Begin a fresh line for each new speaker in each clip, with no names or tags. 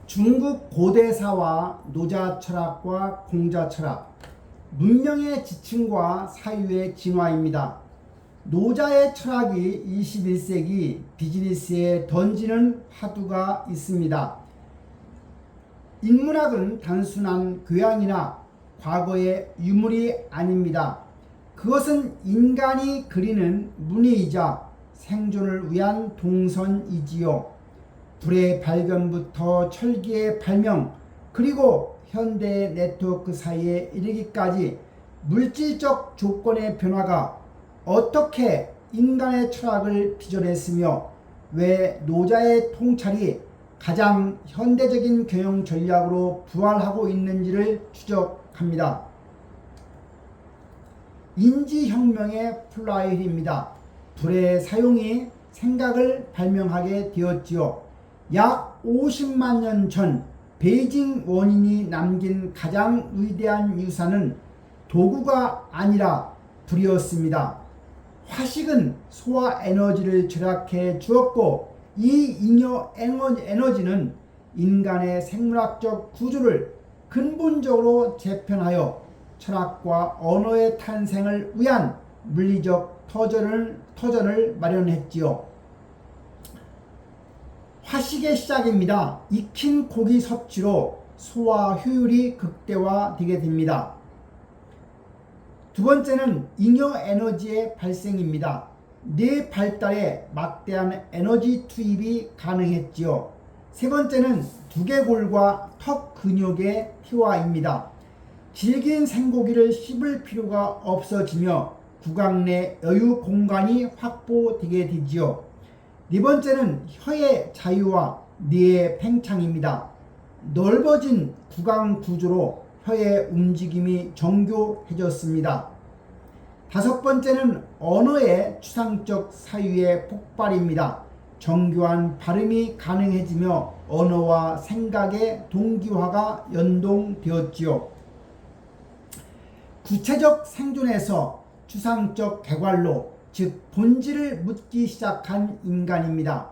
중국 고대사와 노자 철학과 공자 철학, 문명의 지층과 사유의 진화입니다. 노자의 철학이 21세기 비즈니스에 던지는 화두가 있습니다. 인문학은 단순한 교양이나 과거의 유물이 아닙니다. 그것은 인간이 그리는 문의이자 생존을 위한 동선이지요. 불의 발견부터 철기의 발명, 그리고 현대의 네트워크 사이에 이르기까지 물질적 조건의 변화가 어떻게 인간의 철학을 빚어냈으며 왜 노자의 통찰이 가장 현대적인 경영 전략으로 부활하고 있는지를 추적합니다. 인지혁명의 플라이힐입니다. 불의 사용이 생각을 발명하게 되었지요. 약 50만 년 전 베이징 원인이 남긴 가장 위대한 유산은 도구가 아니라 불이었습니다. 화식은 소화 에너지를 절약해 주었고, 이 잉여 에너지는 인간의 생물학적 구조를 근본적으로 재편하여 철학과 언어의 탄생을 위한 물리적 터전을 마련했지요. 화식의 시작입니다. 익힌 고기 섭취로 소화 효율이 극대화되게 됩니다. 두 번째는 잉여 에너지의 발생입니다. 뇌 발달에 막대한 에너지 투입이 가능했지요. 세 번째는 두개골과 턱 근육의 퇴화입니다. 질긴 생고기를 씹을 필요가 없어지며 구강 내 여유 공간이 확보되게 되지요. 네 번째는 혀의 자유와 뇌의 팽창입니다. 넓어진 구강 구조로 혀의 움직임이 정교해졌습니다. 다섯 번째는 언어의 추상적 사유의 폭발입니다. 정교한 발음이 가능해지며 언어와 생각의 동기화가 연동되었지요. 구체적 생존에서 추상적 개괄로, 즉 본질을 묻기 시작한 인간입니다.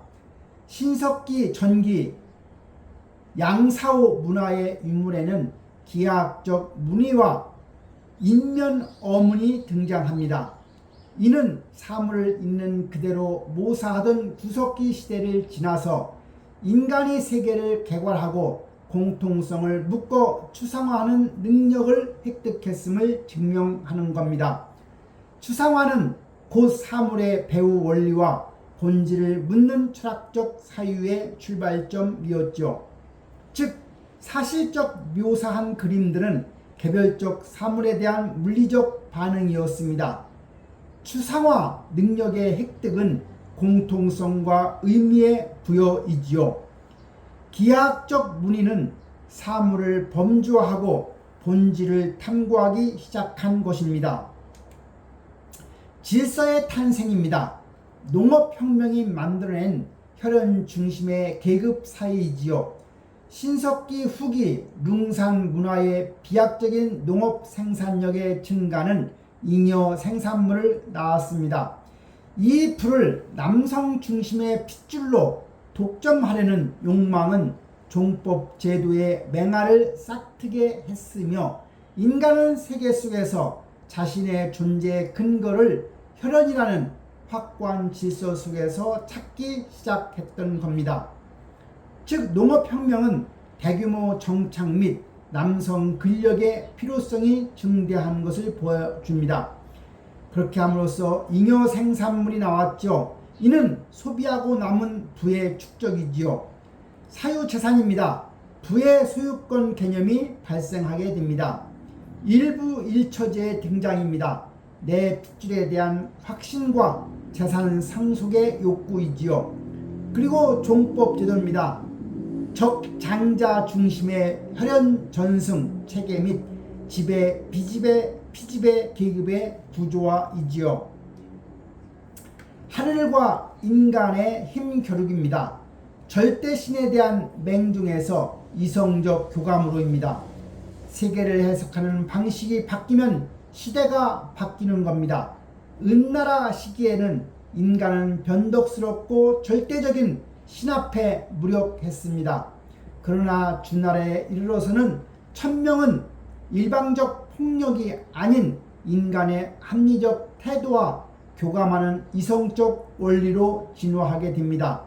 신석기 전기 양사오 문화의 유물에는 기하학적 문의와 인면 어문이 등장합니다. 이는 사물을 있는 그대로 모사하던 구석기 시대를 지나서 인간이 세계를 개괄하고 공통성을 묶어 추상화하는 능력을 획득했음을 증명하는 겁니다. 추상화는 곧 사물의 배후 원리와 본질을 묻는 철학적 사유의 출발점이었죠. 즉, 사실적 묘사한 그림들은 개별적 사물에 대한 물리적 반응이었습니다. 추상화 능력의 획득은 공통성과 의미의 부여이지요. 기하학적 문의는 사물을 범주화하고 본질을 탐구하기 시작한 것입니다. 질서의 탄생입니다. 농업혁명이 만들어낸 혈연 중심의 계급 사회이지요. 신석기 후기 룽산 문화의 비약적인 농업 생산력의 증가는 잉여 생산물을 낳았습니다. 이 불을 남성 중심의 핏줄로 독점하려는 욕망은 종법 제도의 맹아를 싹트게 했으며, 인간은 세계 속에서 자신의 존재의 근거를 혈연이라는 확고한 질서 속에서 찾기 시작했던 겁니다. 즉, 농업혁명은 대규모 정착 및 남성 근력의 필요성이 증대한 것을 보여줍니다. 그렇게 함으로써 잉여 생산물이 나왔죠. 이는 소비하고 남은 부의 축적이지요. 사유재산입니다. 부의 소유권 개념이 발생하게 됩니다. 일부 일처제의 등장입니다. 내 핏줄에 대한 확신과 재산 상속의 욕구이지요. 그리고 종법 제도입니다. 적장자 중심의 혈연 전승 체계 및 지배 피지배 계급의 구조화이지요. 하늘과 인간의 힘 겨루기입니다. 절대신에 대한 맹종에서 이성적 교감으로입니다. 세계를 해석하는 방식이 바뀌면 시대가 바뀌는 겁니다. 은나라 시기에는 인간은 변덕스럽고 절대적인 신앞에 무력했습니다. 그러나 주나라에 이르러서는 천명은 일방적 폭력이 아닌 인간의 합리적 태도와 교감하는 이성적 원리로 진화하게 됩니다.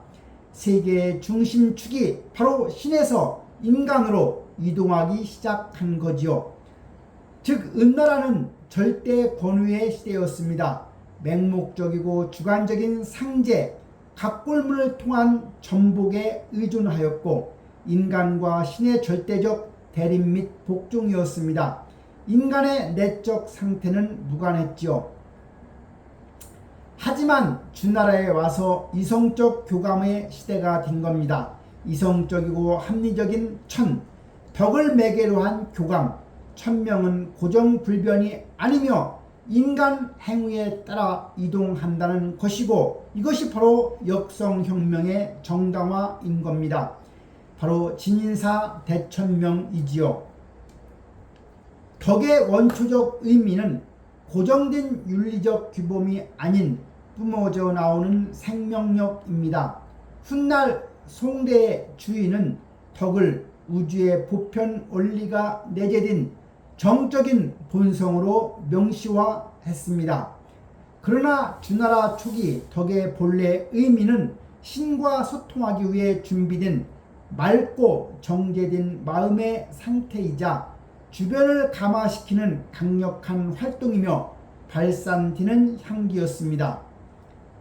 세계의 중심축이 바로 신에서 인간으로 이동하기 시작한 거지요. 즉 은나라는 절대 권위의 시대였습니다. 맹목적이고 주관적인 상제, 각골문을 통한 전복에 의존하였고 인간과 신의 절대적 대립 및 복종이었습니다. 인간의 내적 상태는 무관했지요. 하지만 주나라에 와서 이성적 교감의 시대가 된 겁니다. 이성적이고 합리적인 덕을 매개로 한 교감, 천명은 고정불변이 아니며 인간 행위에 따라 이동한다는 것이고 이것이 바로 역성혁명의 정당화인 겁니다. 바로 진인사 대천명이지요. 덕의 원초적 의미는 고정된 윤리적 규범이 아닌 뿜어져 나오는 생명력입니다. 훗날 송대의 주인은 덕을 우주의 보편 원리가 내재된 정적인 본성으로 명시화했습니다. 그러나 주나라 초기 덕의 본래 의미는 신과 소통하기 위해 준비된 맑고 정제된 마음의 상태이자 주변을 감화시키는 강력한 활동이며 발산되는 향기였습니다.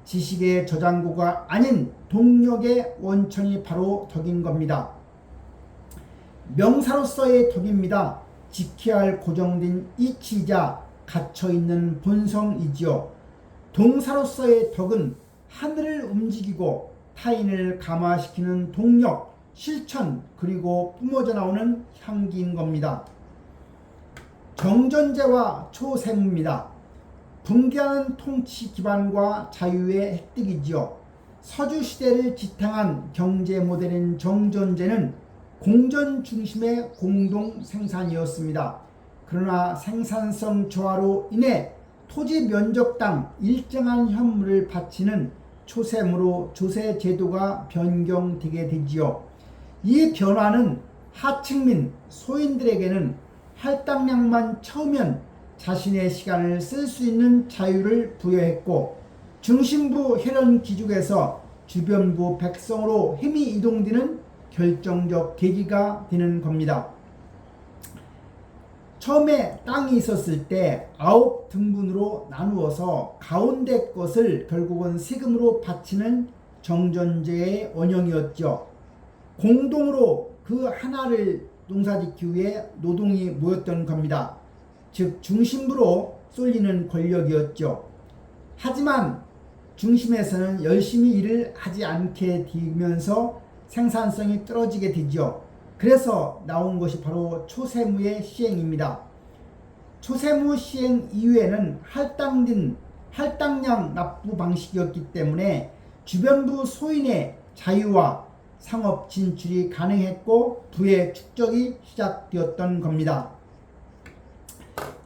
지식의 저장고가 아닌 동력의 원천이 바로 덕인 겁니다. 명사로서의 덕입니다. 지켜야 할 고정된 이치이자 갇혀있는 본성이지요. 동사로서의 덕은 하늘을 움직이고 타인을 감화시키는 동력, 실천, 그리고 뿜어져 나오는 향기인 겁니다. 정전제와 초세무입니다. 붕괴하는 통치 기반과 자유의 획득이지요. 서주시대를 지탱한 경제 모델인 정전제는 공전 중심의 공동 생산이었습니다. 그러나 생산성 저하로 인해 토지 면적당 일정한 현물을 바치는 초세무로 조세 제도가 변경되게 되지요. 이 변화는 하층민 소인들에게는 할당량만 채우면 자신의 시간을 쓸 수 있는 자유를 부여했고 중심부 혈연 기죽에서 주변부 백성으로 힘이 이동되는 결정적 계기가 되는 겁니다. 처음에 땅이 있었을 때 9등분으로 나누어서 가운데 것을 결국은 세금으로 바치는 정전제의 원형이었죠. 공동으로 그 하나를 농사짓기 위해 노동이 모였던 겁니다. 즉 중심부로 쏠리는 권력이었죠. 하지만 중심에서는 열심히 일을 하지 않게 되면서 생산성이 떨어지게 되죠. 그래서 나온 것이 바로 초세무의 시행입니다. 초세무 시행 이후에는 할당량 납부 방식이었기 때문에 주변부 소인의 자유와 상업 진출이 가능했고 부의 축적이 시작되었던 겁니다.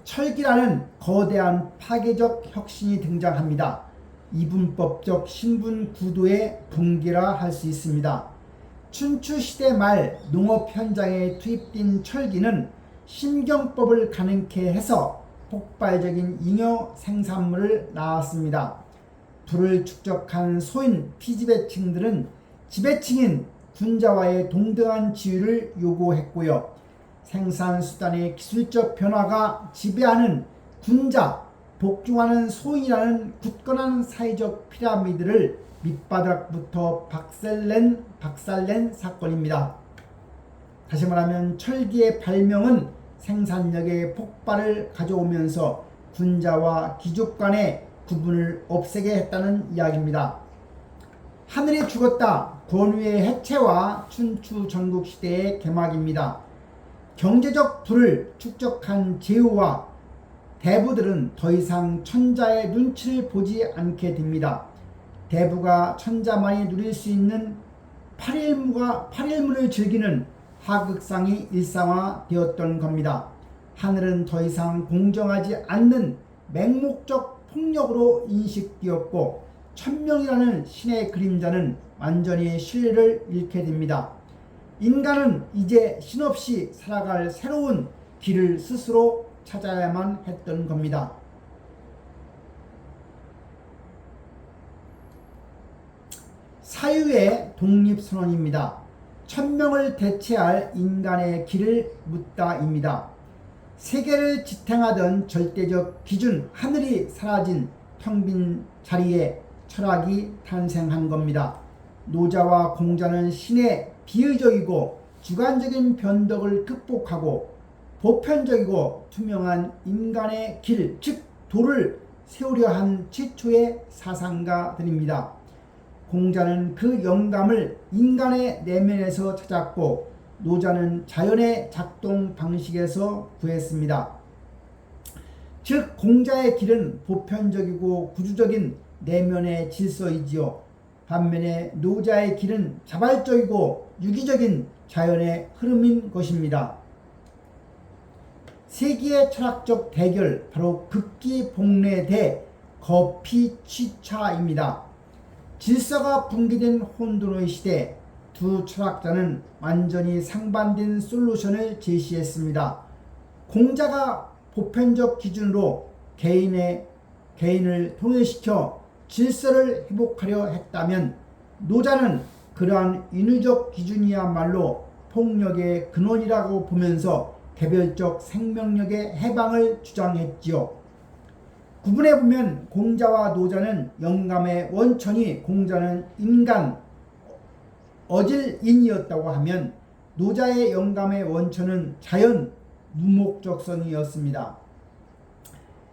철기라는 거대한 파괴적 혁신이 등장합니다. 이분법적 신분 구도의 붕괴라 할 수 있습니다. 춘추시대 말 농업 현장에 투입된 철기는 신경법을 가능케 해서 폭발적인 잉여 생산물을 낳았습니다. 부를 축적한 소인 피지배층들은 지배층인 군자와의 동등한 지위를 요구했고요. 생산수단의 기술적 변화가 지배하는 군자, 복종하는 소인이라는 굳건한 사회적 피라미드를 밑바닥부터 박살낸 사건입니다. 다시 말하면 철기의 발명은 생산력의 폭발을 가져오면서 군자와 귀족 간의 구분을 없애게 했다는 이야기입니다. 하늘이 죽었다. 권위의 해체와 춘추 전국시대의 개막입니다. 경제적 부를 축적한 제후와 대부들은 더 이상 천자의 눈치를 보지 않게 됩니다. 대부가 천자만이 누릴 수 있는 8일문을 즐기는 하극상이 일상화되었던 겁니다. 하늘은 더 이상 공정하지 않는 맹목적 폭력으로 인식되었고 천명이라는 신의 그림자는 완전히 신뢰를 잃게 됩니다. 인간은 이제 신없이 살아갈 새로운 길을 스스로 찾아야만 했던 겁니다. 사유의 독립선언입니다. 천명을 대체할 인간의 길을 묻다입니다. 세계를 지탱하던 절대적 기준 하늘이 사라진 텅 빈 자리에 철학이 탄생한 겁니다. 노자와 공자는 신의 비의적이고 주관적인 변덕을 극복하고 보편적이고 투명한 인간의 길, 즉 도를 세우려 한 최초의 사상가들입니다. 공자는 그 영감을 인간의 내면에서 찾았고 노자는 자연의 작동 방식에서 구했습니다. 즉 공자의 길은 보편적이고 구주적인 내면의 질서이지요. 반면에 노자의 길은 자발적이고 유기적인 자연의 흐름인 것입니다. 세기의 철학적 대결, 바로 극기복례 대 거피취차입니다. 질서가 붕괴된 혼돈의 시대, 두 철학자는 완전히 상반된 솔루션을 제시했습니다. 공자가 보편적 기준으로 개인을 통일시켜 질서를 회복하려 했다면 노자는 그러한 인위적 기준이야말로 폭력의 근원이라고 보면서 개별적 생명력의 해방을 주장했지요. 구분해보면 공자와 노자는 영감의 원천이 공자는 인간 어질인이었다고 하면 노자의 영감의 원천은 자연 무목적성이었습니다.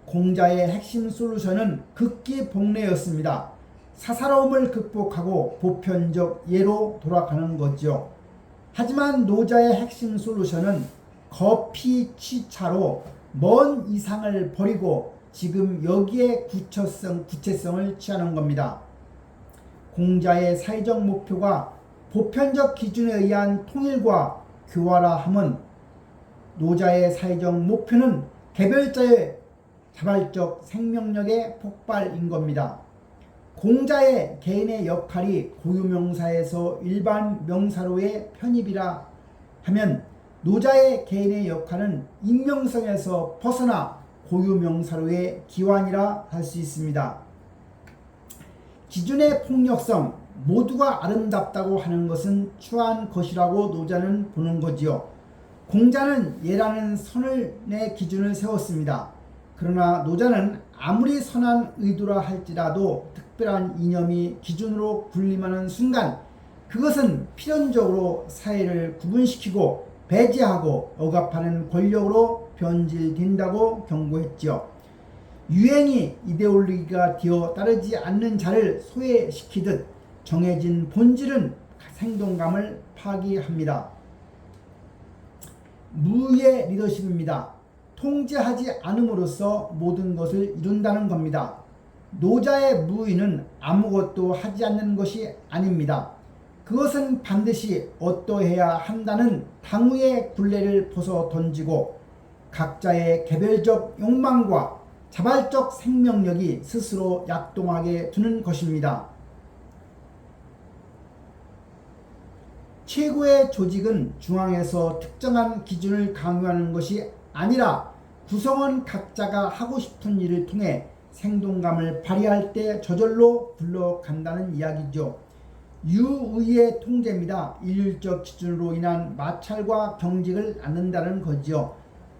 공자의 핵심 솔루션은 극기복례였습니다. 사사로움을 극복하고 보편적 예로 돌아가는 거죠. 하지만 노자의 핵심 솔루션은 거피취차로 먼 이상을 버리고 지금 여기에 구체성을 취하는 겁니다. 공자의 사회적 목표가 보편적 기준에 의한 통일과 교활화함은 노자의 사회적 목표는 개별자의 자발적 생명력의 폭발인 겁니다. 공자의 개인의 역할이 고유명사에서 일반 명사로의 편입이라 하면 노자의 개인의 역할은 익명성에서 벗어나 고유명사로의 기환이라 할 수 있습니다. 기준의 폭력성, 모두가 아름답다고 하는 것은 추한 것이라고 노자는 보는 거지요. 공자는 예라는 선의 기준을 세웠습니다. 그러나 노자는 아무리 선한 의도라 할지라도 특별한 이념이 기준으로 군림하는 순간 그것은 필연적으로 사회를 구분시키고 배제하고 억압하는 권력으로 변질된다고 경고했지요. 유행이 이데올로기가 되어 따르지 않는 자를 소외시키듯 정해진 본질은 생동감을 파기합니다. 무의 리더십입니다. 통제하지 않음으로써 모든 것을 이룬다는 겁니다. 노자의 무의는 아무것도 하지 않는 것이 아닙니다. 그것은 반드시 어떠해야 한다는 당위의 굴레를 벗어 던지고 각자의 개별적 욕망과 자발적 생명력이 스스로 약동하게 두는 것입니다. 최고의 조직은 중앙에서 특정한 기준을 강요하는 것이 아니라 구성원 각자가 하고 싶은 일을 통해 생동감을 발휘할 때 저절로 굴러간다는 이야기죠. 유의의 통제입니다. 일률적 기준으로 인한 마찰과 경직을 않는다는 거지요.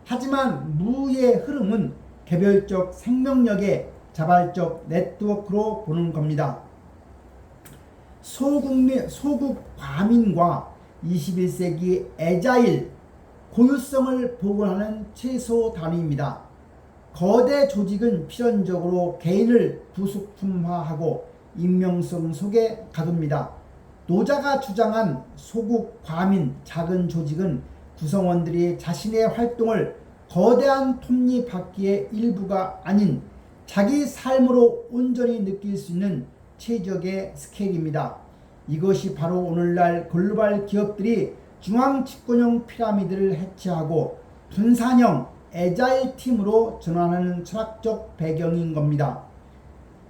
하지만 무의 흐름은 개별적 생명력의 자발적 네트워크로 보는 겁니다. 소국 과민과 21세기 애자일 고유성을 복원하는 최소 단위입니다. 거대 조직은 필연적으로 개인을 부속품화하고 익명성 속에 가둡니다. 노자가 주장한 소국 과민 작은 조직은 구성원들이 자신의 활동을 거대한 톱니바퀴의 일부가 아닌 자기 삶으로 온전히 느낄 수 있는 최적의 스케일입니다. 이것이 바로 오늘날 글로벌 기업들이 중앙 집권형 피라미드를 해체하고 분산형 애자일 팀으로 전환하는 철학적 배경인 겁니다.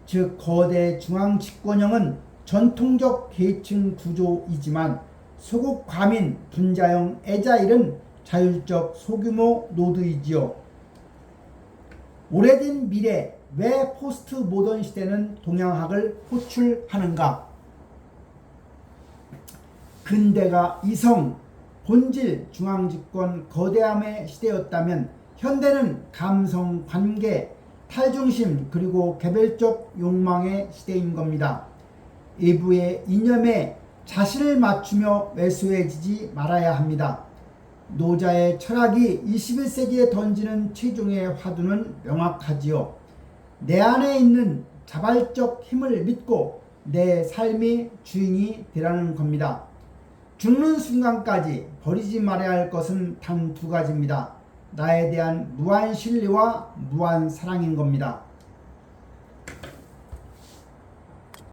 즉 거대 중앙 집권형은 전통적 계층 구조이지만 소국 과민 분자형 애자일은 자율적 소규모 노드이지요. 오래된 미래, 왜 포스트 모던 시대는 동양학을 호출하는가? 근대가 이성, 본질, 중앙집권, 거대함의 시대였다면 현대는 감성, 관계, 탈중심 그리고 개별적 욕망의 시대인 겁니다. 외부의 이념에 자신을 맞추며 왜소해지지 말아야 합니다. 노자의 철학이 21세기에 던지는 최종의 화두는 명확하지요. 내 안에 있는 자발적 힘을 믿고 내 삶의 주인이 되라는 겁니다. 죽는 순간까지 버리지 말아야 할 것은 단 두 가지입니다. 나에 대한 무한 신뢰와 무한 사랑인 겁니다.